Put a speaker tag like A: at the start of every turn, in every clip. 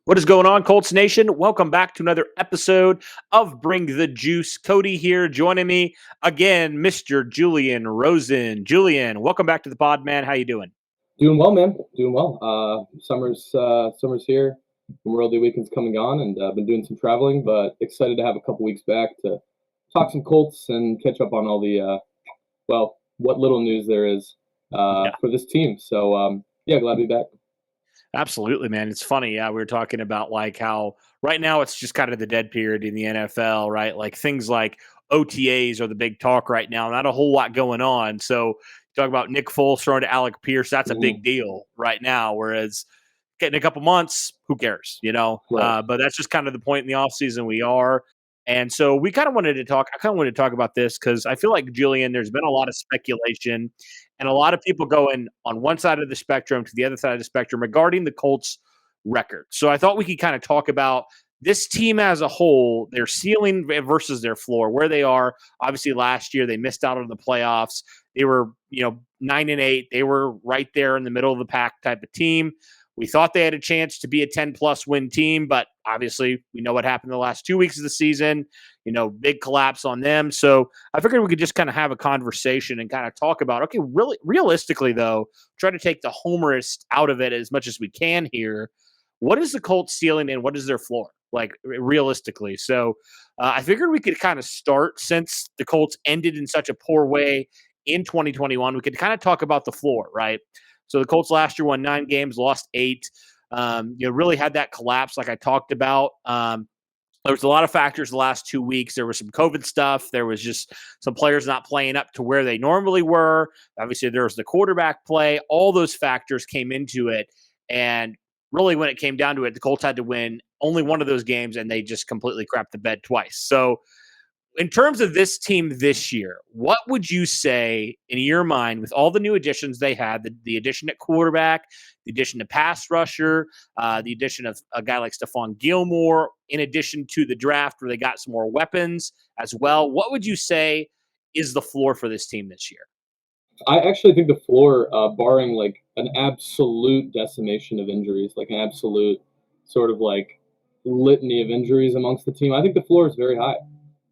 A: What is going on, Colts Nation? Welcome back to another episode of Bring the Juice. Cody here, joining me again, Mr. Julian Rosen. Julian, welcome back to the pod, man. How you doing?
B: Doing well, man. Doing well. Summer's here. Memorial Day weekend's coming on, and I've been doing some traveling, but excited to have a couple weeks back to talk some Colts and catch up on all the what little news there is
A: Yeah,
B: for this team. So yeah, glad to be back.
A: absolutely, man. It's funny. Yeah, we were talking about like how right now it's just kind of the dead period in the NFL, right? Like things like OTAs are the big talk right now. Not a whole lot going on. So talk about Nick Foles throwing to Alec Pierce. That's a
B: Hmm.
A: big deal right now. Whereas getting a couple months, who cares,
B: Right.
A: But that's just kind of the point in the offseason we are. And so we kind of wanted to talk. I kind of wanted to talk about this because I feel like, Julian, there's been a lot of speculation and a lot of people going on one side of the spectrum to the other side of the spectrum regarding the Colts record. So I thought we could kind of talk about this team as a whole, their ceiling versus their floor, where they are. Obviously, last year they missed out on the playoffs. They were, 9-8. They were right there in the middle of the pack type of team. We thought they had a chance to be a 10-plus win team, but obviously we know what happened the last 2 weeks of the season, big collapse on them. So I figured we could just kind of have a conversation and kind of talk about, okay, really realistically though, try to take the homerist out of it as much as we can here. What is the Colts ceiling and what is their floor? Like realistically. So I figured we could kind of start since the Colts ended in such a poor way in 2021. We could kind of talk about the floor, right? So the Colts last year won 9 games, lost 8. Really had that collapse like I talked about. There was a lot of factors the last 2 weeks. There was some COVID stuff. There was just some players not playing up to where they normally were. Obviously, there was the quarterback play. All those factors came into it. And really, when it came down to it, the Colts had to win only one of those games, and they just completely crapped the bed twice. So in terms of this team this year, what would you say in your mind with all the new additions they had, the addition at quarterback, the addition to pass rusher, the addition of a guy like Stephon Gilmore, in addition to the draft where they got some more weapons as well, what would you say is the floor for this team this year?
B: I actually think the floor, barring like an absolute decimation of injuries, like an absolute sort of like litany of injuries amongst the team, I think the floor is very high.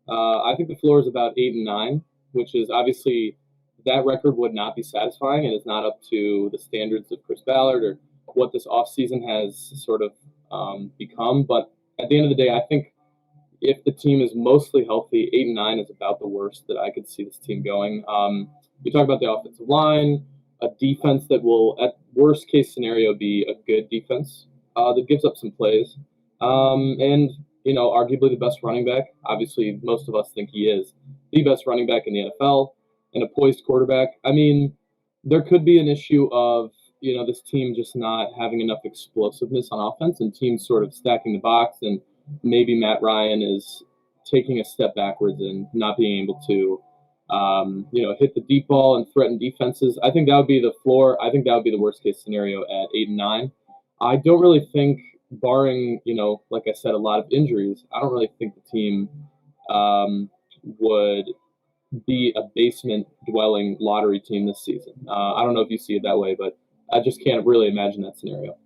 B: I think the floor is about 8-9, which is obviously that record would not be satisfying and is not up to the standards of Chris Ballard or what this offseason has sort of become. But at the end of the day, I think if the team is mostly healthy, 8-9 is about the worst that I could see this team going. You talk about the offensive line, a defense that will, at worst case scenario, be a good defense that gives up some plays, and arguably the best running back. Obviously, most of us think he is the best running back in the NFL, and a poised quarterback. I mean, there could be an issue of this team just not having enough explosiveness on offense, and teams sort of stacking the box, and maybe Matt Ryan is taking a step backwards and not being able to hit the deep ball and threaten defenses. I think that would be the floor. I think that would be the worst case scenario at 8-9. I don't really think, barring like I said, a lot of injuries. I don't really think the team would be a basement dwelling lottery team this season. I don't know if you see it that way, but I just can't really imagine that scenario.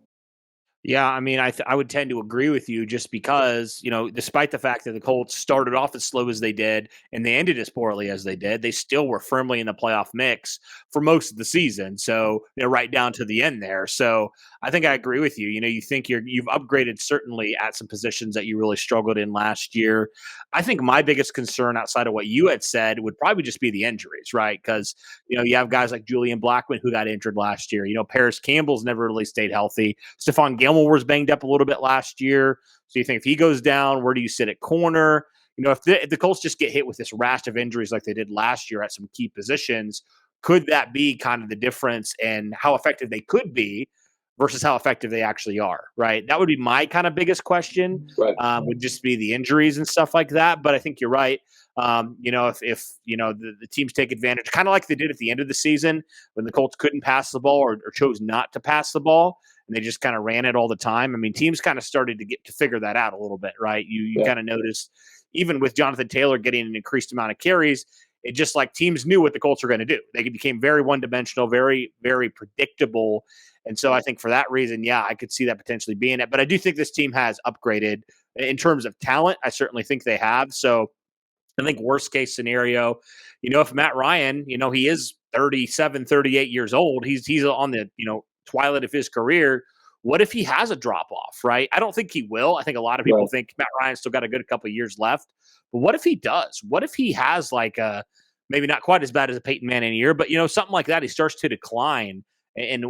A: Yeah, I mean, I would tend to agree with you just because, despite the fact that the Colts started off as slow as they did and they ended as poorly as they did, they still were firmly in the playoff mix for most of the season. So, right down to the end there. So I think I agree with you. You think you've upgraded certainly at some positions that you really struggled in last year. I think my biggest concern outside of what you had said would probably just be the injuries, right? Because, you have guys like Julian Blackman who got injured last year. Paris Campbell's never really stayed healthy. Stephon Gilmore was banged up a little bit last year. So you think if he goes down, where do you sit at corner? If the Colts just get hit with this rash of injuries like they did last year at some key positions, could that be kind of the difference in how effective they could be versus how effective they actually are, right? That would be my kind of biggest question,
B: Right.
A: would just be the injuries and stuff like that. But I think you're right. If the teams take advantage, kind of like they did at the end of the season when the Colts couldn't pass the ball or chose not to pass the ball, and they just kind of ran it all the time. I mean, teams kind of started to get to figure that out a little bit, right? You
B: Yeah.
A: kind of noticed even with Jonathan Taylor getting an increased amount of carries, It just like teams knew what the Colts were going to do. They became very one dimensional, very, very predictable. And so I think for that reason, yeah, I could see that potentially being it. But I do think this team has upgraded in terms of talent. I certainly think they have. So I think worst case scenario, if Matt Ryan, he is 37, 38 years old, he's on the, twilight of his career. What if he has a drop off, right? I don't think he will. I think a lot of people
B: Right.
A: think Matt Ryan's still got a good couple of years left. But what if he does? What if he has like a maybe not quite as bad as a Peyton Manning year, but something like that, he starts to decline and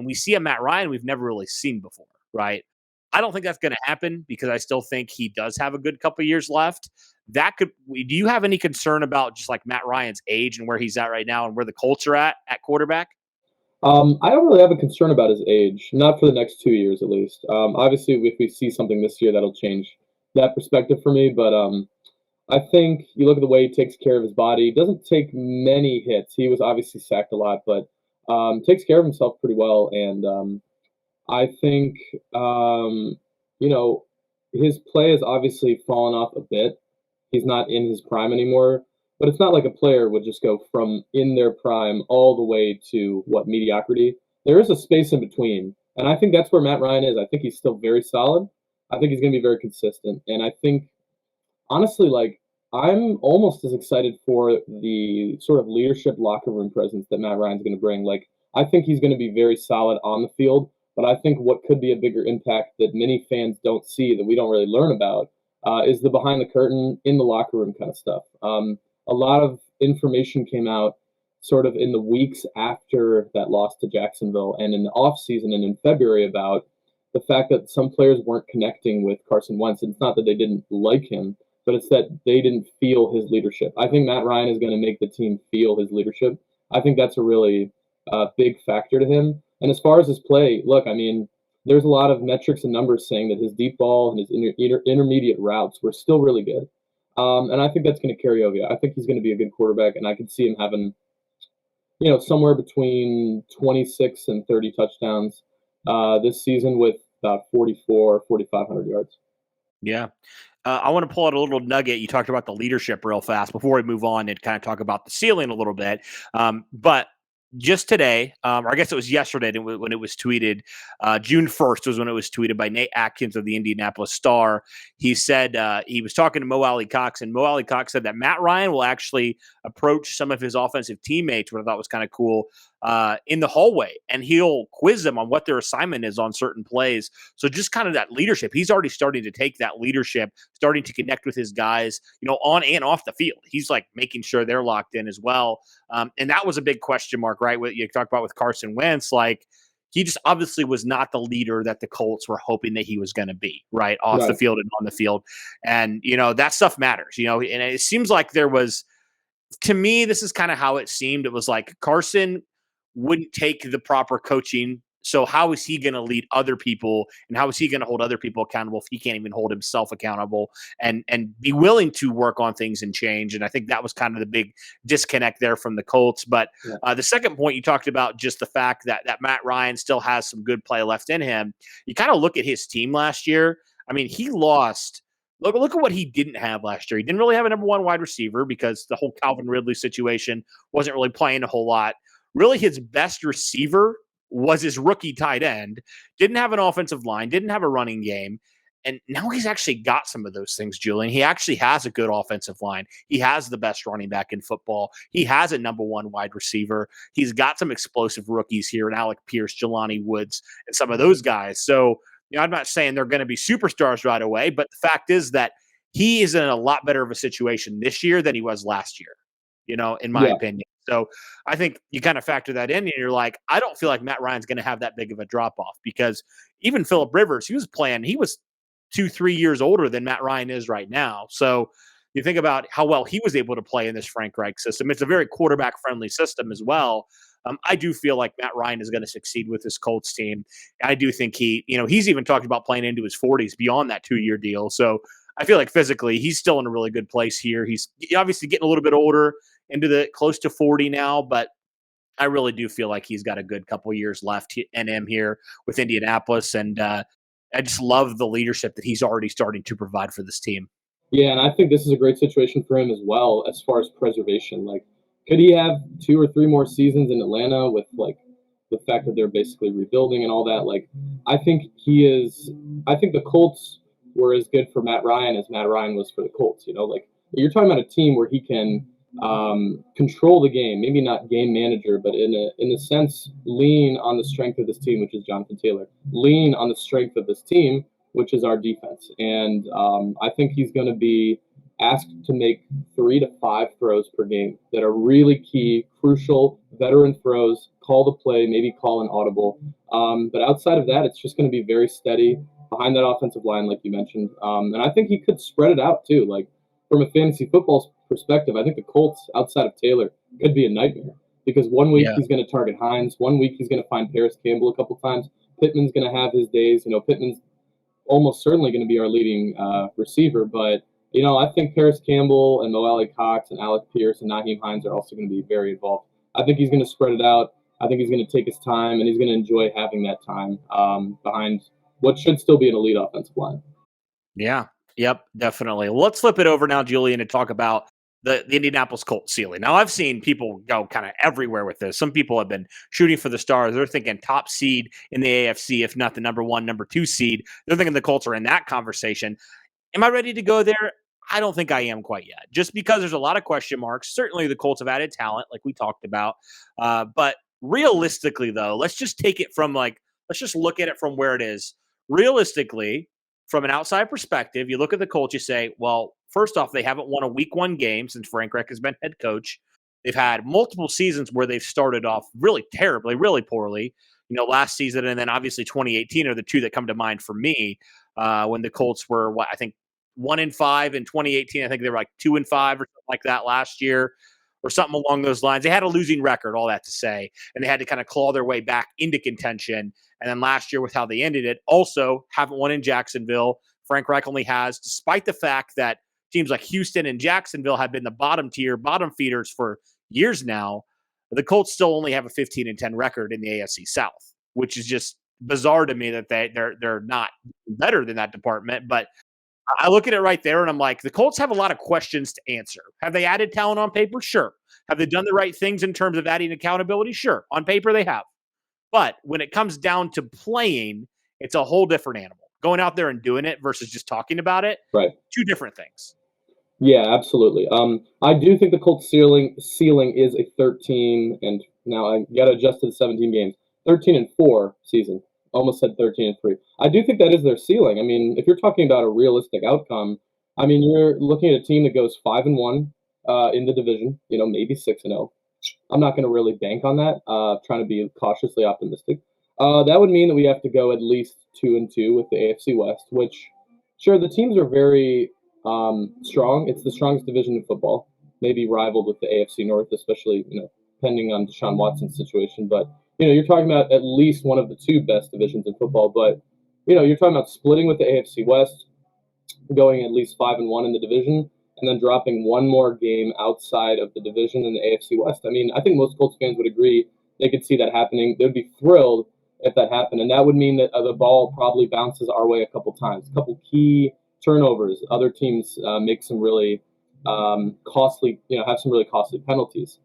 A: we see a Matt Ryan we've never really seen before, right? I don't think that's going to happen because I still think he does have a good couple of years left. Do you have any concern about just like Matt Ryan's age and where he's at right now and where the Colts are at quarterback?
B: I don't really have a concern about his age, not for the next 2 years at least. Obviously, if we see something this year, that'll change that perspective for me. But I think you look at the way he takes care of his body. He doesn't take many hits. He was obviously sacked a lot, but takes care of himself pretty well. And I think you know his play has obviously fallen off a bit. He's not in his prime anymore. But it's not like a player would just go from in their prime all the way to what mediocrity. There is a space in between, and I think that's where Matt Ryan is. I think he's still very solid. I think he's going to be very consistent, and I think honestly, like I'm almost as excited for the sort of leadership locker room presence that Matt Ryan's going to bring. Like I think he's going to be very solid on the field, but I think what could be a bigger impact that many fans don't see that we don't really learn about is the behind the curtain in the locker room kind of stuff. A lot of information came out sort of in the weeks after that loss to Jacksonville and in the offseason and in February about the fact that some players weren't connecting with Carson Wentz. It's not that they didn't like him, but it's that they didn't feel his leadership. I think Matt Ryan is going to make the team feel his leadership. I think that's a really big factor to him. And as far as his play, look, I mean, there's a lot of metrics and numbers saying that his deep ball and his intermediate routes were still really good. And I think that's going to carry over. I think he's going to be a good quarterback, and I can see him having, somewhere between 26 and 30 touchdowns this season with about 44, 4,500 yards.
A: Yeah. I want to pull out a little nugget. You talked about the leadership real fast before we move on and kind of talk about the ceiling a little bit. But just today, or I guess it was yesterday when it was tweeted, June 1st was when it was tweeted by Nate Atkins of the Indianapolis Star. He said he was talking to Mo Alley Cox, and Mo Alley Cox said that Matt Ryan will actually approach some of his offensive teammates, which I thought was kind of cool, in the hallway, and he'll quiz them on what their assignment is on certain plays. So just kind of that leadership. He's already starting to take that leadership, starting to connect with his guys, on and off the field. He's like making sure they're locked in as well. And that was a big question mark, right? What you talked about with Carson Wentz, like he just obviously was not the leader that the Colts were hoping that he was going to be, right? Off the
B: Right.
A: field and on the field. And, that stuff matters, and it seems like there was, to me, this is kind of how it seemed. It was like Carson wouldn't take the proper coaching. So how is he going to lead other people, and how is he going to hold other people accountable if he can't even hold himself accountable and be willing to work on things and change? And I think that was kind of the big disconnect there from the Colts. But
B: Yeah.
A: the second point you talked about, just the fact that Matt Ryan still has some good play left in him. You kind of look at his team last year. I mean, he lost. Look at what he didn't have last year. He didn't really have a number one wide receiver because the whole Calvin Ridley situation wasn't really playing a whole lot. Really, his best receiver was his rookie tight end. Didn't have an offensive line, didn't have a running game. And now he's actually got some of those things, Julian. He actually has a good offensive line. He has the best running back in football. He has a number one wide receiver. He's got some explosive rookies here, and Alec Pierce, Jelani Woods, and some of those guys. So, I'm not saying they're going to be superstars right away, but the fact is that he is in a lot better of a situation this year than he was last year, in my
B: Yeah.
A: opinion. So I think you kind of factor that in, and you're like, I don't feel like Matt Ryan's going to have that big of a drop off, because even Phillip Rivers, he was 2-3 years older than Matt Ryan is right now. So you think about how well he was able to play in this Frank Reich system. It's a very quarterback friendly system as well. I do feel like Matt Ryan is going to succeed with this Colts team. I do think he's even talked about playing into his 40s beyond that 2-year deal. So I feel like physically he's still in a really good place here. He's obviously getting a little bit older, into the close to 40 now, but I really do feel like he's got a good couple years left in him here with Indianapolis. And I just love the leadership that he's already starting to provide for this team.
B: Yeah, and I think this is a great situation for him as well as far as preservation. Like, could he have 2 or 3 more seasons in Atlanta with like the fact that they're basically rebuilding and all that? Like, I think he is. I think the Colts were as good for Matt Ryan as Matt Ryan was for the Colts. You know, like you're talking about a team where he can control the game, maybe not game manager, but in a sense, lean on the strength of this team, which is Jonathan Taylor. Lean on the strength of this team, which is our defense. And I think he's going to be asked to make 3 to 5 throws per game that are really key, crucial, veteran throws, call the play, maybe call an audible. But outside of that, it's just going to be very steady behind that offensive line, like you mentioned. And I think he could spread it out too. Like from a fantasy football perspective, I think the Colts, outside of Taylor, could be a nightmare because one week
A: Yeah.
B: he's going to target Hines, one week he's going to find Paris Campbell a couple times. Pittman's going to have his days. You know, Pittman's almost certainly going to be our leading receiver. But I think Paris Campbell and Mo Alley Cox and Alec Pierce and Naheem Hines are also going to be very involved. I think he's going to spread it out. I think he's going to take his time and he's going to enjoy having that time behind what should still be an elite offensive line.
A: Yeah. Yep. Definitely. Let's flip it over now, Julian, to talk about the Indianapolis Colts ceiling. Now, I've seen people go kind of everywhere with this. Some people have been shooting for the stars. They're thinking top seed in the AFC, if not the number one, number two seed. They're thinking the Colts are in that conversation. Am I ready to go there? I don't think I am quite yet, just because there's a lot of question marks. Certainly, the Colts have added talent, like we talked about. But realistically, though, let's just take it from let's just look at it from where it is. Realistically, from an outside perspective, you look at the Colts, you say, well, first off, they haven't won a week one game since Frank Reich has been head coach. They've had multiple seasons where they've started off really terribly, really poorly. Last season and then obviously 2018 are the two that come to mind for me when the Colts were, I think 1-5 in 2018. I think they were like 2-5 or something like that last year or something along those lines. They had a losing record, all that to say, and they had to kind of claw their way back into contention. And then last year with how they ended it, also haven't won in Jacksonville. Frank Reich only has, despite the fact that teams like Houston and Jacksonville have been the bottom tier, bottom feeders for years now, the Colts still only have a 15-10 record in the AFC South, which is just bizarre to me that they're not better than that department. But I look at it right there and I'm like, the Colts have a lot of questions to answer. Have they added talent on paper? Sure. Have they done the right things in terms of adding accountability? Sure. On paper, they have. But when it comes down to playing, it's a whole different animal. Going out there and doing it versus just talking about it,
B: Right.
A: two different things.
B: Yeah, absolutely. I do think the Colts ceiling is a 13, and now I got to adjust to the 17 games. 13-4 season. Almost said 13-3. I do think that is their ceiling. I mean, if you're talking about a realistic outcome, I mean, you're looking at a team that goes 5-1 in the division. Maybe 6-0. I'm not going to really bank on that. Trying to be cautiously optimistic. That would mean that we have to go at least 2-2 with the AFC West, which, sure, the teams are very strong. It's the strongest division in football, maybe rivaled with the AFC North, especially depending on Deshaun Watson's situation. But you're talking about at least one of the two best divisions in football. But you're talking about splitting with the AFC West, going at least 5-1 in the division, and then dropping one more game outside of the division in the AFC West. I mean, I think most Colts fans would agree they could see that happening. They'd be thrilled if that happened, and that would mean that the ball probably bounces our way a couple times, a couple key turnovers. Other teams make some really costly, have some really costly penalties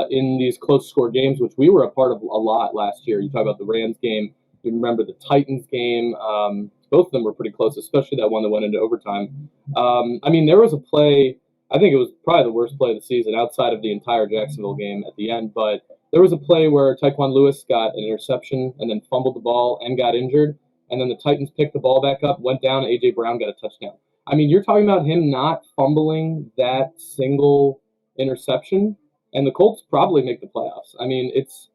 B: in these close score games, which we were a part of a lot last year. You talk about the Rams game. You remember the Titans game. Both of them were pretty close, especially that one that went into overtime. I mean, there was a play. I think it was probably the worst play of the season outside of the entire Jacksonville game at the end. But there was a play where Tyquan Lewis got an interception and then fumbled the ball and got injured. And then the Titans picked the ball back up, went down, and A.J. Brown got a touchdown. I mean, you're talking about him not fumbling that single interception, and the Colts probably make the playoffs. I mean, it's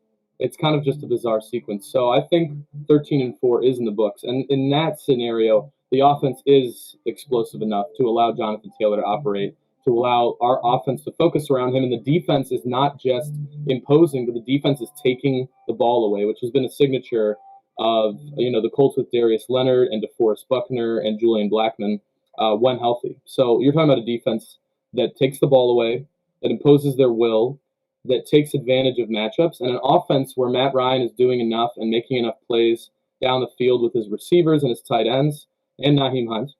B: kind of just a bizarre sequence. So I think 13-4 is in the books, and in that scenario, the offense is explosive enough to allow Jonathan Taylor to operate, to allow our offense to focus around him, and the defense is not just imposing, but the defense is taking the ball away, which has been a signature of the Colts with Darius Leonard and DeForest Buckner and Julian Blackmon when healthy. So you're talking about a defense that takes the ball away, that imposes their will, that takes advantage of matchups, and an offense where Matt Ryan is doing enough and making enough plays down the field with his receivers and his tight ends and Naheem Hines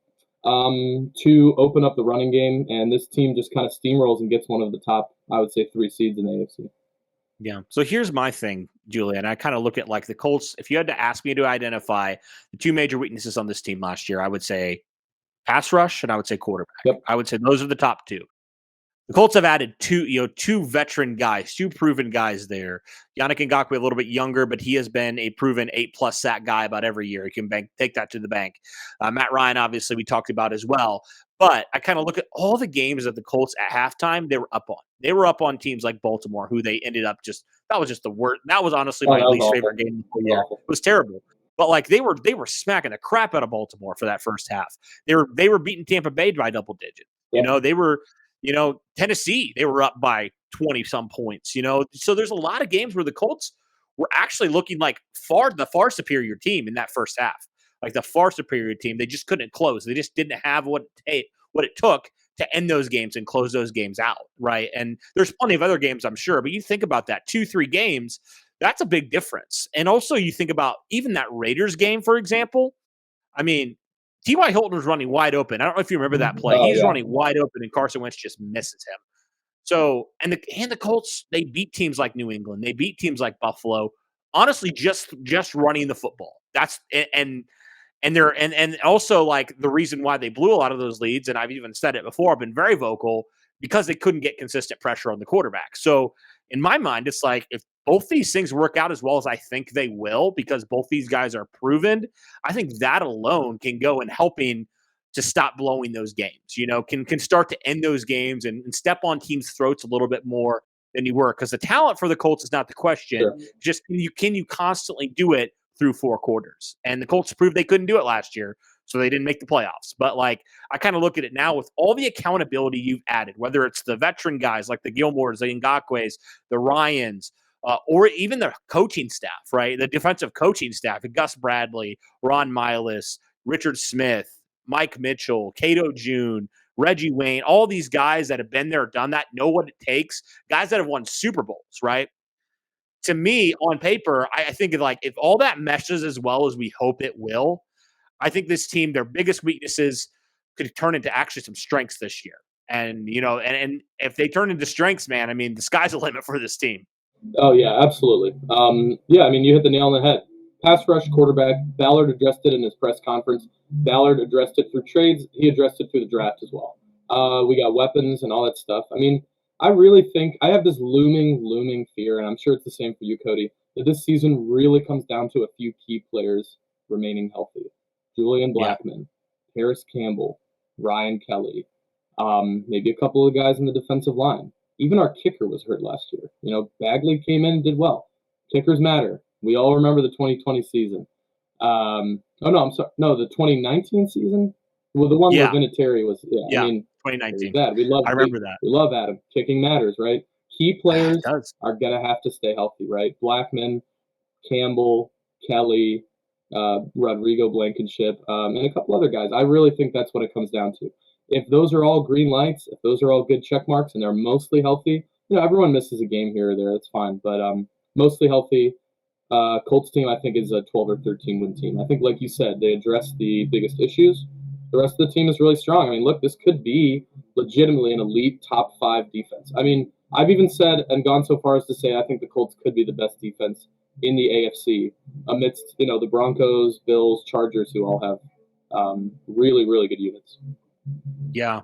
B: to open up the running game, and this team just kind of steamrolls and gets one of the top, I would say, 3 seeds in the AFC.
A: Yeah. So here's my thing, Julian. I kind of look at like the Colts. If you had to ask me to identify the two major weaknesses on this team last year, I would say pass rush and I would say quarterback.
B: Yep.
A: I would say those are the top two. The Colts have added two veteran guys, two proven guys there. Yannick Ngakoue a little bit younger, but he has been a proven 8+ sack guy about every year. He can take that to the bank. Matt Ryan, obviously, we talked about as well. But I kind of look at all the games that the Colts at halftime they were up on. They were up on teams like Baltimore, who they ended up that was just the worst. That was honestly my
B: that was
A: least
B: awful.
A: favorite game of the year.
B: Awful.
A: It was terrible. But like they were smacking the crap out of Baltimore for that first half. They were beating Tampa Bay by double digits.
B: Yeah.
A: They were Tennessee, they were up by 20 some points, So there's a lot of games where the Colts were actually looking like the far superior team in that first half. Like the far superior team, they just couldn't close. They just didn't have what it took to end those games and close those games out, right? And there's plenty of other games, I'm sure, but you think about that 2-3 games, that's a big difference. And also you think about even that Raiders game, for example. I mean, T.Y. Hilton was running wide open. I don't know if you remember that play. He's running wide open, and Carson Wentz just misses him. So, and the Colts, they beat teams like New England. They beat teams like Buffalo. Honestly, just running the football. That's and also like the reason why they blew a lot of those leads, and I've even said it before, I've been very vocal, because they couldn't get consistent pressure on the quarterback. So in my mind, it's like if both these things work out as well as I think they will, because both these guys are proven, I think that alone can go in helping to stop blowing those games, can start to end those games and step on teams' throats a little bit more than you were. Because the talent for the Colts is not the question.
B: Sure.
A: Just can you constantly do it through 4 quarters? And the Colts proved they couldn't do it last year, so they didn't make the playoffs. But like I kind of look at it now with all the accountability you've added, whether it's the veteran guys like the Gilmores, the Ngakwe's, the Ryans, or even the coaching staff, right? The defensive coaching staff, Gus Bradley, Ron Miles, Richard Smith, Mike Mitchell, Cato June, Reggie Wayne, all these guys that have been there, done that, know what it takes, guys that have won Super Bowls, right? To me, on paper, I think like if all that meshes as well as we hope it will, I think this team, their biggest weaknesses could turn into actually some strengths this year. And, and if they turn into strengths, man, I mean, the sky's the limit for this team.
B: Oh, yeah, absolutely. Yeah, I mean, you hit the nail on the head. Pass rush, quarterback. Ballard addressed it in his press conference. Ballard addressed it through trades. He addressed it through the draft as well. We got weapons and all that stuff. I mean, I really think I have this looming fear, and I'm sure it's the same for you, Cody, that this season really comes down to a few key players remaining healthy. Julian Blackmon, Harris Campbell, Ryan Kelly, maybe a couple of guys in the defensive line. Even our kicker was hurt last year. Bagley came in and did well. Kickers matter. We all remember the 2020 season. I'm sorry. No, the 2019 season? Well, the one where Vinatieri was,
A: I
B: mean,
A: 2019.
B: I remember that. We love Adam. Kicking matters, right? Key players are going to have to stay healthy, right? Blackmon, Campbell, Kelly, Rodrigo Blankenship, and a couple other guys. I really think that's what it comes down to. If those are all green lights, if those are all good check marks, and they're mostly healthy, everyone misses a game here or there. That's fine. But mostly healthy, Colts team, I think, is a 12 or 13 win team. I think, like you said, they address the biggest issues. The rest of the team is really strong. I mean, look, this could be legitimately an elite top 5 defense. I mean, I've even said and gone so far as to say I think the Colts could be the best defense in the AFC amidst, the Broncos, Bills, Chargers, who all have really, really good units.
A: Yeah.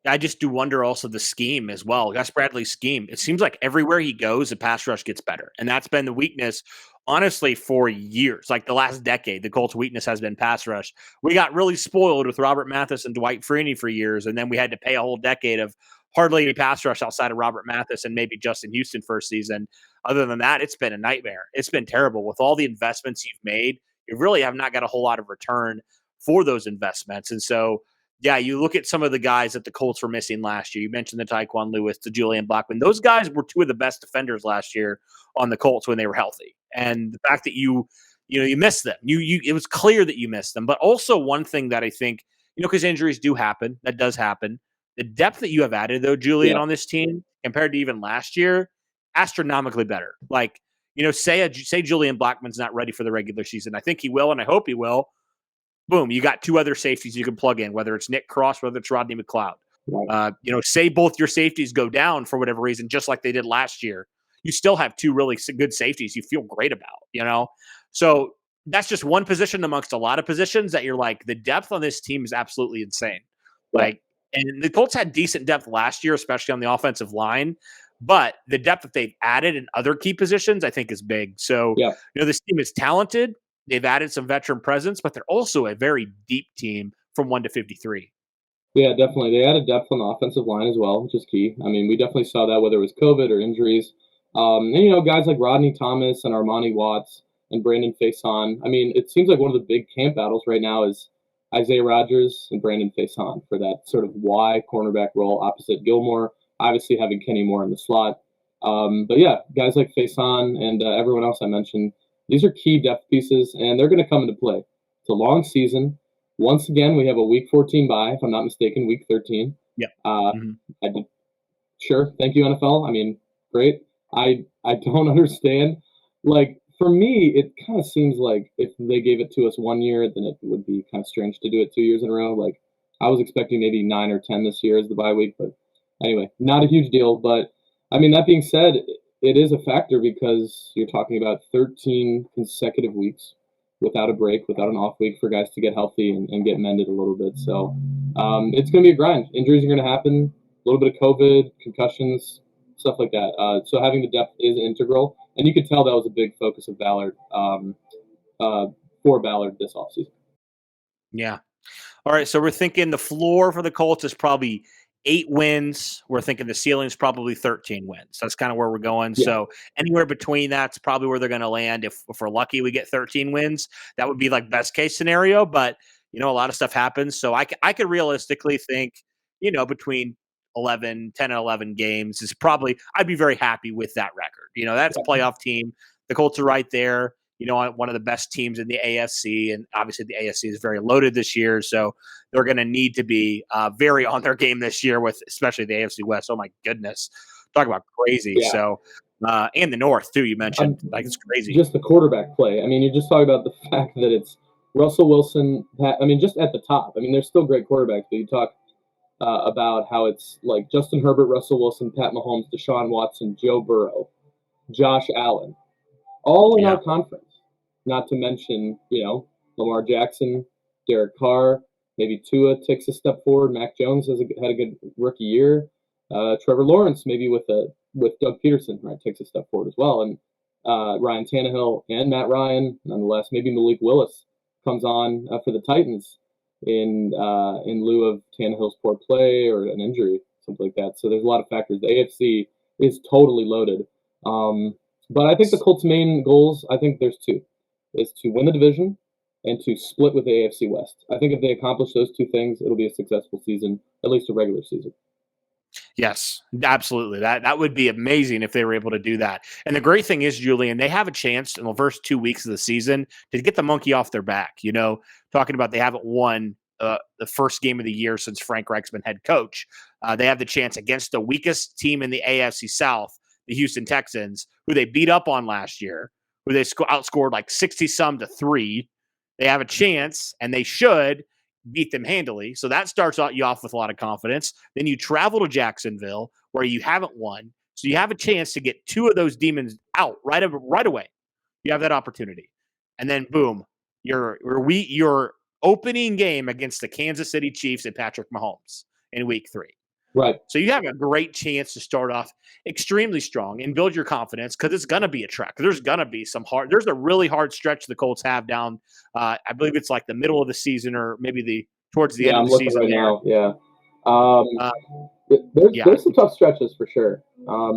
A: I just do wonder also the scheme as well. Gus Bradley's scheme. It seems like everywhere he goes, the pass rush gets better. And that's been the weakness, honestly, for years. Like the last decade, the Colts' weakness has been pass rush. We got really spoiled with Robert Mathis and Dwight Freeney for years, and then we had to pay a whole decade of hardly any pass rush outside of Robert Mathis and maybe Justin Houston first season. Other than that, it's been a nightmare. It's been terrible. With all the investments you've made, you really have not got a whole lot of return for those investments. And so, yeah, you look at some of the guys that the Colts were missing last year. You mentioned the Tyquan Lewis, the Julian Blackmon. Those guys were 2 of the best defenders last year on the Colts when they were healthy. And the fact that you missed them, it was clear that you missed them. But also one thing that I think, because injuries do happen, that does happen. The depth that you have added, though, Julian, on this team compared to even last year, astronomically better. Like, say Julian Blackmon's not ready for the regular season. I think he will, and I hope he will. boom, you got two other safeties you can plug in, whether it's Nick Cross, whether it's Rodney McLeod.
B: Right.
A: Say both your safeties go down for whatever reason, just like they did last year. You still have two really good safeties you feel great about. So that's just one position amongst a lot of positions that you're like, the depth on this team is absolutely insane.
B: Yeah.
A: Like, and the Colts had decent depth last year, especially on the offensive line, but the depth that they've added in other key positions, I think, is big. So,
B: Yeah.
A: this team is talented. They've added some veteran presence, but they're also a very deep team from 1 to 53.
B: Yeah, definitely. They added depth on the offensive line as well, which is key. I mean, we definitely saw that whether it was COVID or injuries. And guys like Rodney Thomas and Armani Watts and Brandon Faison. I mean, it seems like one of the big camp battles right now is Isaiah Rodgers and Brandon Faison for that sort of Y cornerback role opposite Gilmore. Obviously, having Kenny Moore in the slot. But yeah, guys like Faison and everyone else I mentioned, these are key depth pieces, and they're going to come into play. It's a long season. Once again, we have a Week 14 bye, if I'm not mistaken, Week 13.
A: Yeah.
B: I did, sure. Thank you, NFL. I mean, great. I don't understand. Like, for me, it kind of seems like if they gave it to us 1 year, then it would be kind of strange to do it 2 years in a row. Like, I was expecting maybe 9 or 10 this year as the bye week, but anyway, not a huge deal. But I mean, that being said, it is a factor because you're talking about 13 consecutive weeks without a break, without an off week for guys to get healthy and get mended a little bit. So it's going to be a grind. Injuries are going to happen, a little bit of COVID, concussions, stuff like that. So having the depth is integral. And you could tell that was a big focus of Ballard for Ballard this offseason.
A: Yeah. All right. So we're thinking the floor for the Colts is probably 8 wins. We're thinking the ceiling is probably 13 wins. That's kind of where we're going.
B: Yeah.
A: So anywhere between that's probably where they're going to land. If we're lucky, we get 13 wins. That would be like best case scenario. But, a lot of stuff happens. So I could realistically think, between 10 and 11 games is probably, I'd be very happy with that record. That's a playoff team. The Colts are right there. One of the best teams in the AFC, and obviously the AFC is very loaded this year, so they're going to need to be very on their game this year with especially the AFC West. Oh my goodness, talk about crazy.
B: Yeah.
A: So, and the North too. You mentioned it's crazy.
B: Just the quarterback play. I mean, you just talk about the fact that it's Russell Wilson. I mean, just at the top. I mean, there's still great quarterbacks, but you talk about how it's like Justin Herbert, Russell Wilson, Pat Mahomes, Deshaun Watson, Joe Burrow, Josh Allen, all in our conference. Not to mention, Lamar Jackson, Derek Carr, maybe Tua takes a step forward. Mac Jones had a good rookie year. Trevor Lawrence, maybe with Doug Peterson, right, takes a step forward as well. And Ryan Tannehill and Matt Ryan, nonetheless. Maybe Malik Willis comes on for the Titans in lieu of Tannehill's poor play or an injury, something like that. So there's a lot of factors. The AFC is totally loaded. But I think the Colts' main goals, I think there's two, is to win the division and to split with the AFC West. I think if they accomplish those two things, it'll be a successful season, at least a regular season.
A: Yes, absolutely. That would be amazing if they were able to do that. And the great thing is, Julian, they have a chance in the first 2 weeks of the season to get the monkey off their back. Talking about they haven't won the first game of the year since Frank Reich's been head coach. They have the chance against the weakest team in the AFC South, the Houston Texans, who they beat up on last year, who they outscored like 60-some to 3. They have a chance, and they should beat them handily. So that starts you off with a lot of confidence. Then you travel to Jacksonville, where you haven't won. So you have a chance to get 2 of those demons out right away. You have that opportunity. And then, boom, your opening game against the Kansas City Chiefs and Patrick Mahomes in week 3.
B: Right.
A: So you have a great chance to start off extremely strong and build your confidence because it's going to be a trek. There's going to be there's a really hard stretch the Colts have down. I believe it's like the middle of the season or maybe towards the end of the season.
B: Right now. Yeah. There's some tough stretches for sure.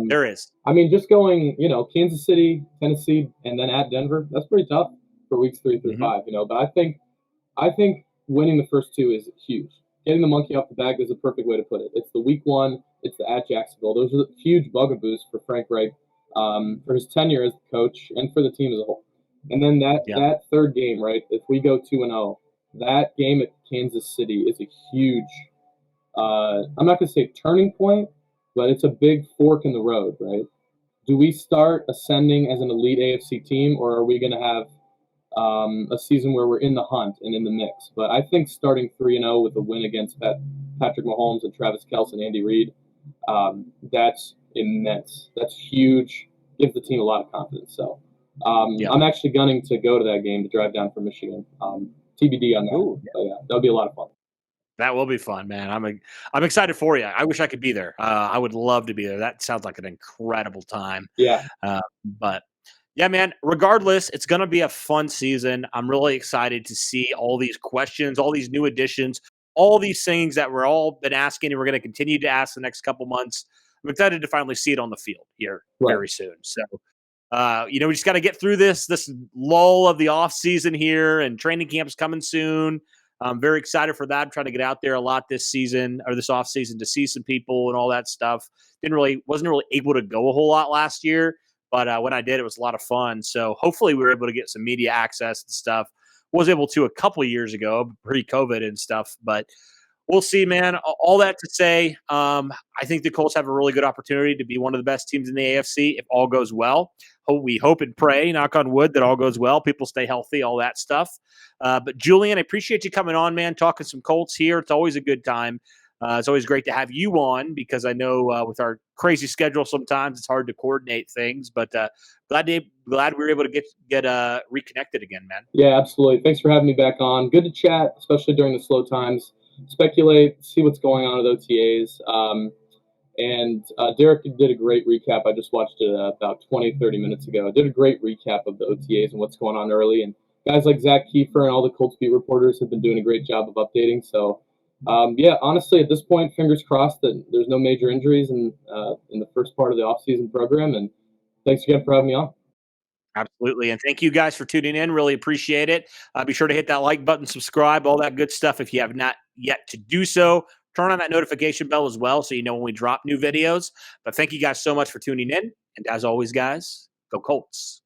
A: There is.
B: I mean, just going, Kansas City, Tennessee, and then at Denver, that's pretty tough for weeks 3 through 5, But I think winning the first 2 is huge. Getting the monkey off the back is a perfect way to put it. It's the week 1. It's the at Jacksonville. Those are huge bugaboos for Frank Reich for his tenure as the coach and for the team as a whole. And then that third game, right? If we go 2-0, that game at Kansas City is a huge. I'm not going to say turning point, but it's a big fork in the road, right? Do we start ascending as an elite AFC team, or are we going to have a season where we're in the hunt and in the mix. But I think starting 3-0 with a win against Patrick Mahomes and Travis Kelce and Andy Reid, that's immense. That's huge. Gives the team a lot of confidence. So
A: Yeah.
B: I'm actually gunning to go to that game to drive down from Michigan. TBD on that.
A: Ooh,
B: But yeah, that'll be a lot of fun.
A: that will be fun, man. I'm excited for you. I wish I could be there. I would love to be there. That sounds like an incredible time.
B: Yeah,
A: But yeah, man, regardless, it's going to be a fun season. I'm really excited to see all these questions, all these new additions, all these things that we're all been asking and we're going to continue to ask the next couple months. I'm excited to finally see it on the field here
B: right.
A: very soon. So, we just got to get through this lull of the off season here, and training camp's coming soon. I'm very excited for that. I'm trying to get out there a lot this season or this off season to see some people and all that stuff. Wasn't really able to go a whole lot last year, but when I did, it was a lot of fun. So hopefully we were able to get some media access and stuff. Was able to a couple of years ago, pre-COVID and stuff, but we'll see, man. All that to say, I think the Colts have a really good opportunity to be one of the best teams in the AFC if all goes well. We hope and pray, knock on wood, that all goes well. People stay healthy, all that stuff. But Julian, I appreciate you coming on, man, talking some Colts here. It's always a good time. It's always great to have you on because I know with our crazy schedule sometimes it's hard to coordinate things. But glad we were able to get reconnected again, man.
B: Yeah, absolutely. Thanks for having me back on. Good to chat, especially during the slow times. Speculate, see what's going on with OTAs. And Derek did a great recap. I just watched it about 20, 30 minutes ago. Did a great recap of the OTAs and what's going on early. And guys like Zach Kiefer and all the Colts beat reporters have been doing a great job of updating. So, yeah, honestly, at this point, fingers crossed that there's no major injuries in the first part of the offseason program. And thanks again for having me on.
A: Absolutely. And thank you guys for tuning in. Really appreciate it. Be sure to hit that like button, subscribe, all that good stuff if you have not yet to do so. Turn on that notification bell as well so you know when we drop new videos. But thank you guys so much for tuning in. And as always, guys, go Colts.